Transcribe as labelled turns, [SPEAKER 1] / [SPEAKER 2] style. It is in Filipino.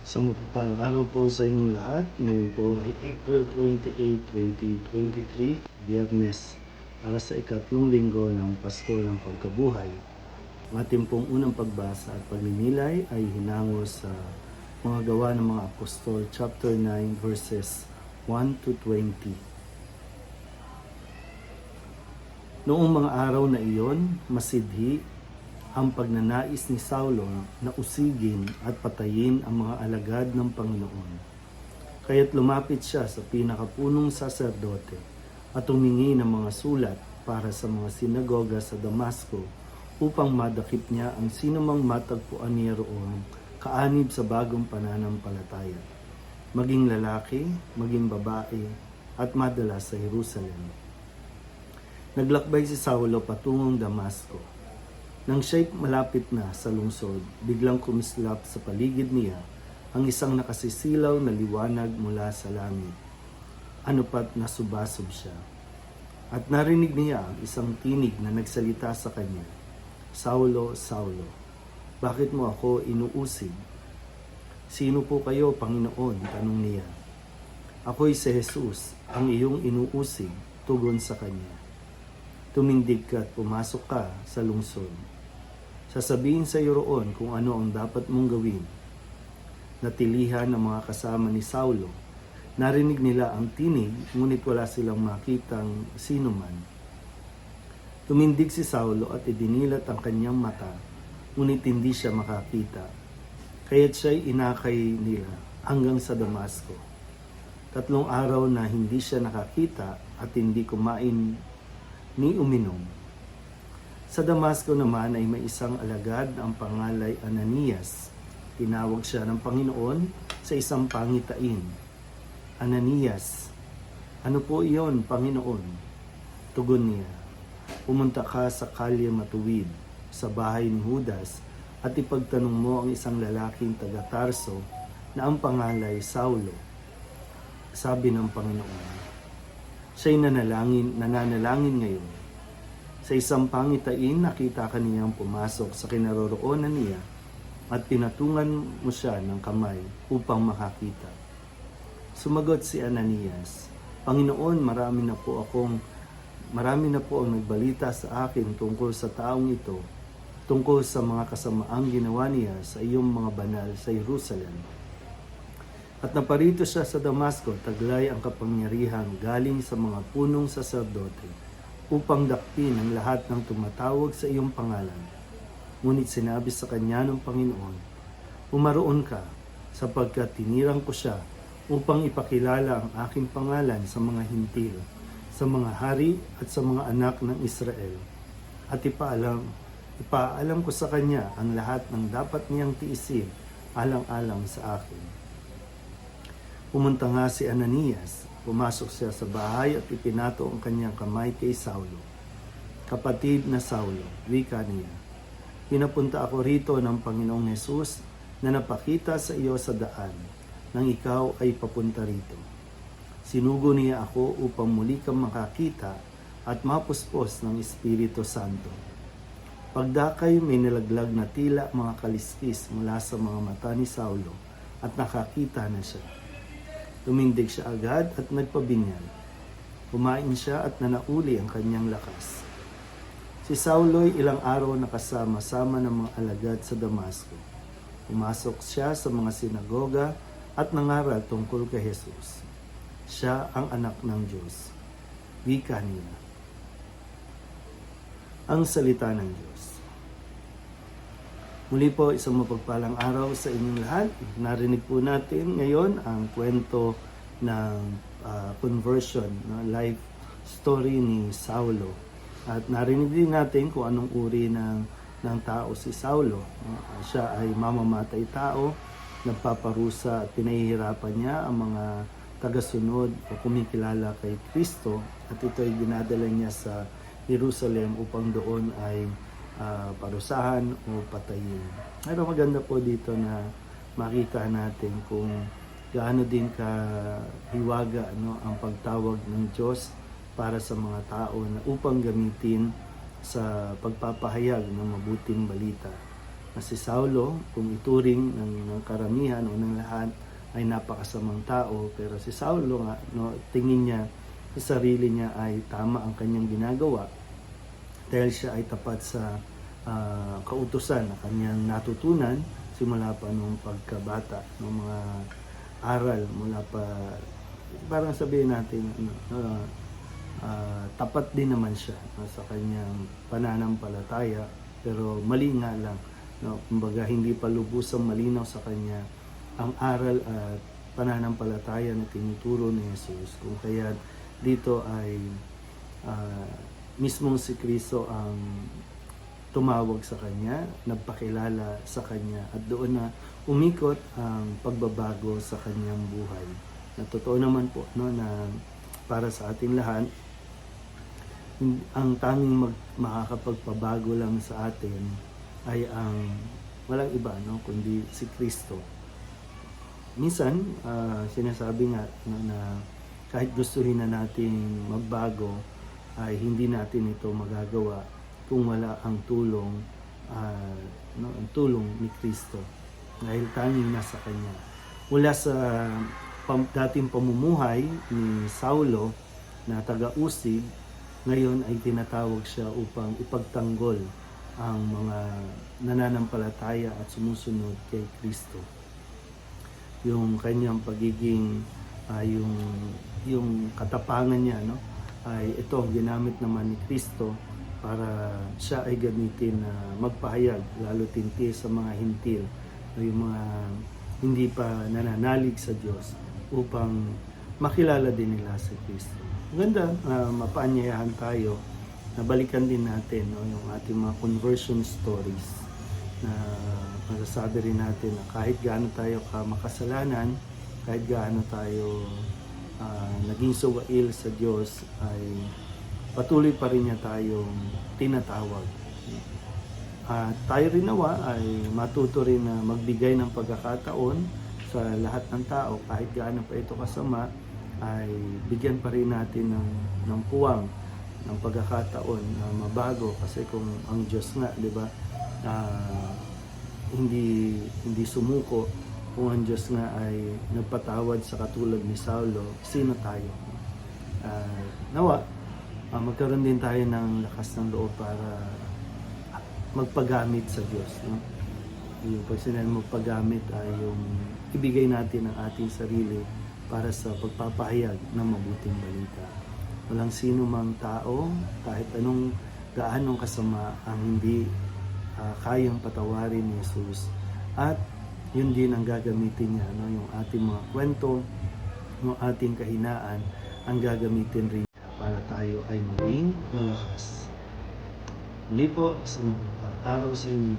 [SPEAKER 1] Sa mapagpalang araw po sa inyong lahat. Ngayon po ay April 28, 2023, Biyernes, para sa ikatlong linggo ng Pasko ng Pagkabuhay. Ang ating pong unang pagbasa at pagninilay ay hinango sa mga gawa ng mga apostol, chapter 9, verses 1 to 20. Noong mga araw na iyon, masidhi ang pagnanais ni Saulo na usigin at patayin ang mga alagad ng Panginoon. Kaya't lumapit siya sa pinakapunong saserdote at humingi ng mga sulat para sa mga sinagoga sa Damasco upang madakip niya ang sinumang matagpuan niya roon kaanib sa bagong pananampalataya, maging lalaki, maging babae, at madala sa Jerusalem. Naglakbay si Saulo patungong Damasco. Nang siya'y malapit na sa lungsod, biglang kumislap sa paligid niya ang isang nakasisilaw na liwanag mula sa langit. Ano pat nasubasob siya. At narinig niya ang isang tinig na nagsalita sa kanya, "Saulo, Saulo, bakit mo ako inuusig?" "Sino po kayo, Panginoon?" tanong niya. "Ako'y si Jesus, ang iyong inuusig," tugon sa kanya. "Tumindig ka at pumasok ka sa lungsod. Sasabihin sa iyo roon kung ano ang dapat mong gawin." Natilihan ng mga kasama ni Saulo. Narinig nila ang tinig, ngunit wala silang makitang sino man. Tumindig si Saulo at idinilat ang kanyang mata, ngunit hindi siya makakita. Kaya't siya'y inakay nila hanggang sa Damasco. 3 araw na hindi siya nakakita at hindi kumain ni uminom. Sa Damasco naman ay may isang alagad na ang pangalay Ananias. Tinawag siya ng Panginoon sa isang pangitain. "Ananias." "Ano po iyon, Panginoon?" Tugon niya, "Pumunta ka sa kalye matuwid, sa bahay ni Judas, at ipagtanong mo ang isang lalaking taga Tarso na ang pangalay Saulo." Sabi ng Panginoon. Siya'y nananalangin ngayon. Sa isang pangitain, nakita ka niyang pumasok sa kinaroroonan niya at pinatungan mo siya ng kamay upang makakita. Sumagot si Ananias, "Panginoon, marami na po ang nagbalita sa akin tungkol sa taong ito, tungkol sa mga kasamaang ginawa niya sa iyong mga banal sa Jerusalem. At naparito siya sa Damasco, taglay ang kapangyarihan galing sa mga punong saserdote, upang dakpin ang lahat ng tumatawag sa iyong pangalan. Ngunit sinabi sa kanya ng Panginoon, Umaroon ka, sapagkat tinirang ko siya upang ipakilala ang aking pangalan sa mga hintil, sa mga hari at sa mga anak ng Israel. At ipaalam ko sa kanya ang lahat ng dapat niyang tiisin alang-alang sa akin." Pumunta nga si Ananias. Pumasok siya sa bahay at ipinato ang kanyang kamay kay Saulo. "Kapatid na Saulo," wika niya, "pinapunta ako rito ng Panginoong Jesus na napakita sa iyo sa daan nang ikaw ay papunta rito. Sinugo niya ako upang muli kang makakita at mapuspos ng Espiritu Santo." Pagdakay, may nalaglag na tila mga kaliskis mula sa mga mata ni Saulo at nakakita na siya. Tumindig siya agad at nagpabinyag. Kumain siya at nanauli ang kanyang lakas. Si Saulo'y ilang araw nakasama-sama ng mga alagad sa Damasco. Pumasok siya sa mga sinagoga at nangaral tungkol kay Jesus. Siya ang anak ng Diyos. Wika niya. Ang salita ng Diyos. Muli po, isang mapagpalang araw sa inyong lahat. Narinig po natin ngayon ang kwento ng conversion, life story ni Saulo. At narinig din natin kung anong uri ng tao si Saulo. Siya ay mamamatay tao, nagpaparusa at pinahihirapan niya ang mga tagasunod o kumikilala kay Kristo. At ito ay dinadala niya sa Jerusalem upang doon ay parusahan o patayin. Pero maganda po dito na makita natin kung gaano din kahiwaga ang pagtawag ng Diyos para sa mga tao na upang gamitin sa pagpapahayag ng mabuting balita. na si Saulo, kung ituring ng karamihan o ng lahat, ay napakasamang tao, pero si Saulo nga, no, tingin niya sa sarili niya ay tama ang kanyang ginagawa dahil siya ay tapat sa kautusan na kanyang natutunan simula pa nung pagkabata, ng mga aral mula pa, parang sabihin natin, tapat din naman siya, no, sa kanyang pananampalataya, pero mali nga lang, no, kumbaga hindi pa lubusang malinaw sa kanya ang aral at pananampalataya na tinuturo ni Jesus. Kung kaya dito ay mismong si Kristo ang tumawag sa kanya, nagpakilala sa kanya, at doon na umikot ang pagbabago sa kanyang buhay. Na totoo naman po, no, na para sa ating lahat, ang tanging makakapagpabago lang sa atin ay ang walang iba, no, kundi si Kristo. Minsan, sinasabi nga, no, na kahit gustuhin na nating magbago, ay hindi natin ito magagawa kung wala ang tulong, no, ang tulong ni Kristo. Dahil tanging nasa Kanya. Mula sa dating pamumuhay ni Saulo na taga-usig, ngayon ay tinatawag siya upang ipagtanggol ang mga nananampalataya at sumusunod kay Kristo. Yung kanyang pagiging, yung katapangan niya, no, ay ito ginamit naman ni Kristo para siya ay gamitin na magpahayag, lalo tinti sa mga hintil, yung mga hindi pa nananalig sa Diyos, upang makilala din nila si Kristo. Maganda, mapaanyayahan tayo na balikan din natin, no, yung ating mga conversion stories, na masasabi rin natin na kahit gaano tayo makasalanan, kahit gaano tayo naging suwail sa Diyos, ay patuloy pa rin niya tayong tinatawag. At tayo rin nawa ay matuto rin na magbigay ng pagkakataon sa lahat ng tao, kahit gaano pa ito kasama, ay bigyan pa rin natin ng puwang, ng pagkakataon na mabago. Kasi kung ang Diyos nga, di ba, hindi sumuko, kung ang Diyos nga ay nagpatawad sa katulad ni Saulo, sino tayo? Nawa, magkaroon din tayo ng lakas ng loob para magpagamit sa Diyos. No? Yung pag sinabi magpagamit ay yung ibigay natin ang ating sarili para sa pagpapahayag ng mabuting balita. Walang sino mang tao, kahit anong gaanong kasama, ang hindi kayang patawarin ni Jesus. At yun din ang gagamitin niya, no? Yung ating mga kwento, yung ating kahinaan, ang gagamitin rin para tayo ay maging malakas. Muli po, sa araw sa inyo.